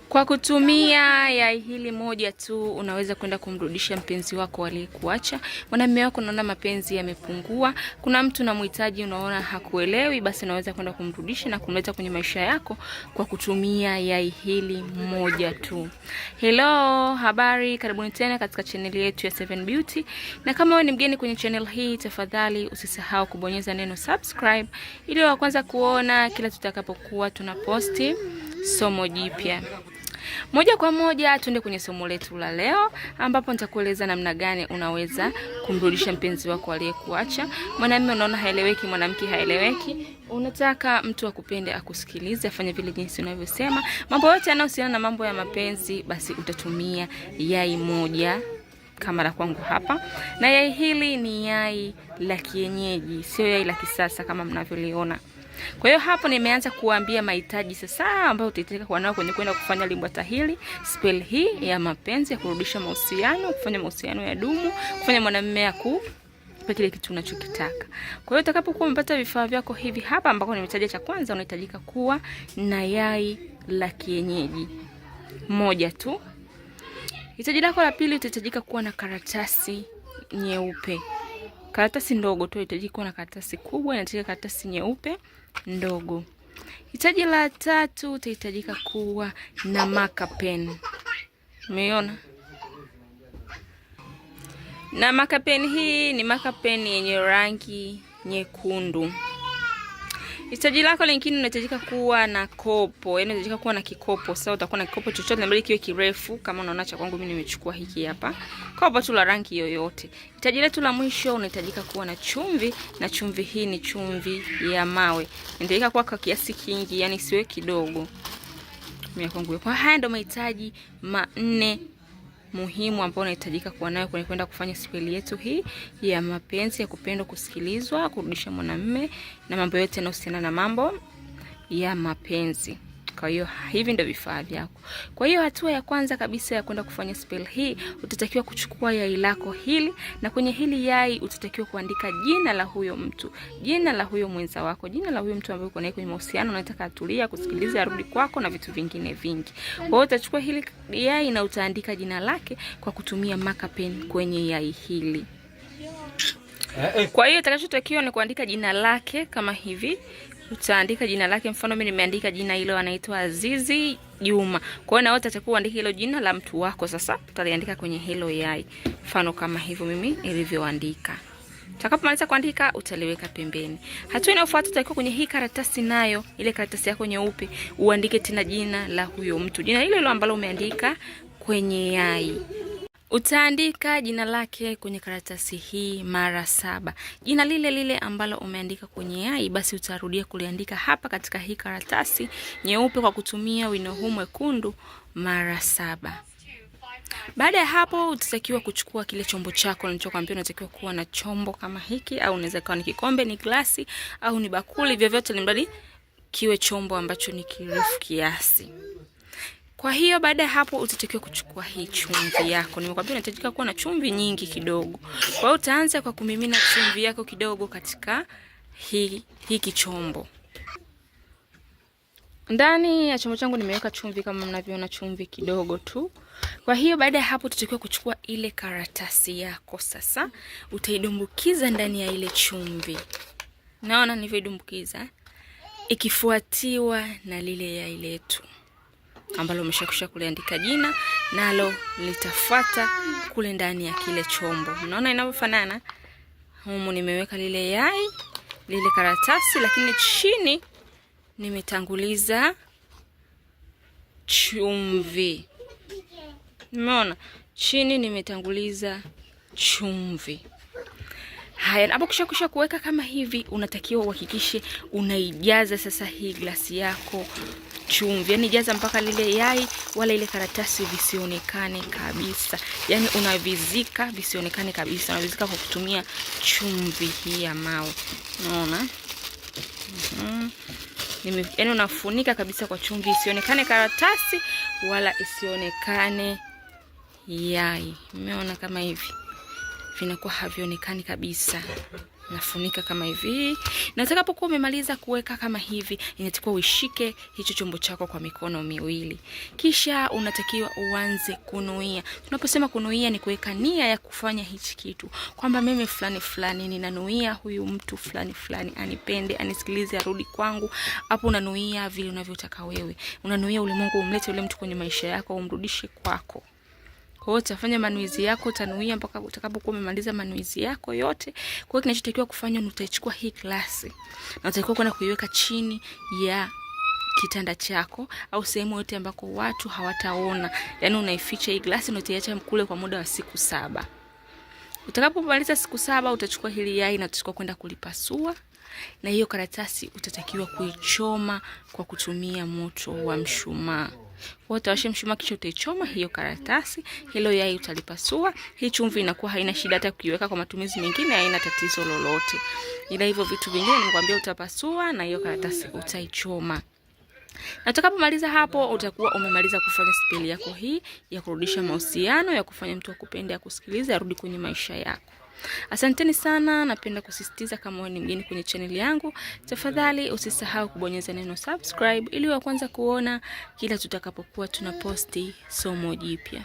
Kwa kutumia yai hili moja tu unaweza kwenda kumrudisha mpenzi wako aliyekuacha. Mwanamume wako unaona mapenzi yamepungua, kuna mtu unamhitaji unaona hakuelewi, basi unaweza kwenda kumrudisha na kumleta kwenye maisha yako kwa kutumia yai hili moja tu. Hello, habari, karibuni tena katika channel yetu ya 7 Beauty. Na kama wewe ni mgeni kwenye channel hii, tafadhali usisahau kubonyeza neno subscribe ili wa kwanza kuona kila tutakapokuwa tunaposti somo jipya. Moja kwa moja tuende kwenye somo letu la leo, ambapo nitakueleza namna gani unaweza kumrudisha mpenzi wako aliyekuacha. Mwanamume unaona haeleweki, mwanamke haeleweki, unataka mtu akupende, akusikilize, afanye vile jinsi unavyosema. Mambo yote yanayohusiana na mambo ya mapenzi, basi utatumia yai moja kama la kwangu hapa. Na yai hili ni yai la kienyeji, sio yai la kisasa kama mnavyoliona. Kwa hiyo hapo nimeanza kuambia mahitaji sasa ambayo utahitajika kwa nao kwenye kwenda kufanya limbwata hili, spell hii ya mapenzi, ya kurudisha mahusiano, kufanya mahusiano ya dumu, kufanya mwanamume akupe kile kitu unachokitaka. Kwa hiyo utakapokuwa umepata vifaa vyako hivi hapa, ambako nimetaja cha kwanza, unahitajika kuwa na yai la kienyeji moja tu. Hitaji lako la pili, utahitajika kuwa na karatasi nyeupe. Karatasi ndogo tu, utahitajika kuwa na karatasi kubwa, inahitajika karatasi nyeupe ndogo. Hitaji la tatu, utahitajika kuwa na marker pen. Umeona? Na marker pen hii ni marker pen yenye rangi nyekundu. Hitaji lako lingine, unahitajika kuwa na kopo, yaani unahitajika kuwa na kikopo. Sasa utakuwa na kikopo chochote na mbele kiwe kirefu kama unaona cha kwangu mimi nimechukua hiki hapa. Kopo tu la rangi yoyote. Hitaji letu la mwisho, unahitajika kuwa na chumvi, na chumvi hii ni chumvi ya mawe. Unahitajika kuwa kwa kiasi kingi, yani siwe kidogo. Mimi kwangu. Kwa haya ndio mahitaji manne muhimu ambao unahitajika kuwa nayo kwenye kwenda kufanya spell yetu hii ya mapenzi, ya kupendwa, kusikilizwa, kurudisha mwanamume na mambo yote yanayohusiana na mambo ya mapenzi. Kwa hiyo hivi ndio vifaa vyako. Kwa hiyo hatua ya kwanza kabisa ya kwenda kufanya spell hii, utatakiwa kuchukua yai lako hili, na kwenye hili yai utatakiwa kuandika jina la huyo mtu, jina la huyo mwenza wako, jina la huyo mtu ambaye uko naye kwenye mahusiano, unataka atulia, kusikiliza, arudi kwako na vitu vingine vingi. Kwa hiyo utachukua hili yai na utaandika jina lake kwa kutumia marker pen kwenye yai hili. Kwa hiyo utakachotakiwa ni kuandika jina lake kama hivi. Utaandika jina lake, mfano mimi nimeandika jina hilo, anaitwa Azizi Juma. Kwa hiyo na wote atakuwa andika hilo jina la mtu wako, sasa utaliandika kwenye hilo yai. Mfano kama hivyo mimi nilivyoandika. Utakapomaliza kuandika utaliweka pembeni. Hatua inayofuata utakuwa kwenye hii karatasi, nayo ile karatasi yako nyeupe, uandike tena jina la huyo mtu. Jina hilo hilo ambalo umeandika kwenye yai. Utaandika jina lake kwenye karatasi hii mara 7. Jina lile lile ambalo umeandika kwenye yai, basi utarudia kuliandika hapa katika hii karatasi nyeupe kwa kutumia wino huu mwekundu mara 7. Baada ya hapo utatakiwa kuchukua kile chombo chako nilichokuambia, unatakiwa kuwa na chombo kama hiki, au unaweza kuwa ni kikombe, ni glasi, au ni bakuli, vyovyote ilimradi kiwe chombo ambacho ni kirefu kiasi. Kwa hiyo baada ya hapo utatakiwa kuchukua hii chumvi yako. Nimekwambia unahitajika kuwa na chumvi nyingi kidogo. Kwa hiyo utaanza kwa kumimina chumvi yako kidogo katika hiki chombo. Ndani ya chombo changu nimeweka chumvi kama mnavyoona, chumvi kidogo tu. Kwa hiyo baada ya hapo utatakiwa kuchukua ile karatasi yako, sasa utaidumbukiza ndani ya ile chumvi. Naona nilivyodumbukiza, ikifuatiwa na lile yai letu ambalo umeshakusha kuliandika jina, nalo litafuata kule ndani ya kile chombo. Unaona inavyofanana? Humu nimeweka lile yai, lile karatasi, lakini chini nimetanguliza chumvi. Umeona? Chini nimetanguliza chumvi. Haya, hapo kisha kuweka kama hivi, unatakiwa uhakikishe unaijaza sasa hii glasi yako chumvi. Yaani jaza mpaka lile yai wala ile karatasi visionekane kabisa. Yaani unavizika visionekane kabisa. Unavizika kwa kutumia chumvi hii ya mawe. Unaona? Yaani unafunika kabisa kwa chumvi, isionekane karatasi wala isionekane yai. Umeona kama hivi? Vinakuwa havionekani kabisa. nafunika kama hivi. Na utakapokuwa umemaliza kuweka kama hivi, inatakiwa uishike hicho chombo chako kwa mikono miwili. Kisha unatakiwa uanze kunuia. Tunaposema kunuia ni kuweka nia ya kufanya hichi kitu. Kwamba mimi fulani fulani ninanuia huyu mtu fulani fulani anipende, anisikilize, arudi kwangu. Hapo unanuia vile unavyotaka wewe. Unanuia ulimwengu umlete yule mtu kwenye maisha yako, umrudishe kwako. Kwa hiyo utafanya manuizi yako, utanuia mpaka utakapokuwa umemaliza manuizi yako yote. Kwa hiyo kinachotakiwa kufanya ni utachukua hii glasi na utakiwa kwenda kuiweka chini ya kitanda chako au sehemu yote ambako watu hawataona. Yaani unaificha hii glasi na utaiacha kule kwa muda wa siku 7. Utakapomaliza siku 7 utachukua hili yai na utachukua kwenda kulipasua. Na hiyo karatasi utatakiwa kuichoma kwa kutumia moto wa mshumaa. Kwa utawasha mshumaa kisha utaichoma hiyo karatasi, hilo yai utalipasua. Hii chumvi inakuwa haina shida, hata kuiweka kwa matumizi mengine haina tatizo lolote. Ila hivyo vitu vingine nikwambia utapasua na hiyo karatasi utaichoma. Na utakapomaliza hapo utakuwa umemaliza kufanya speli yako hii ya kurudisha mahusiano, ya kufanya mtu akupende, akusikilize, arudi kwenye maisha yako. Asanteni sana, napenda kusisitiza kama wewe ni mgeni kwenye channel yangu, tafadhali usisahau kubonyeza neno subscribe ili wa kwanza kuona kila tutakapokuwa tunaposti somo jipya.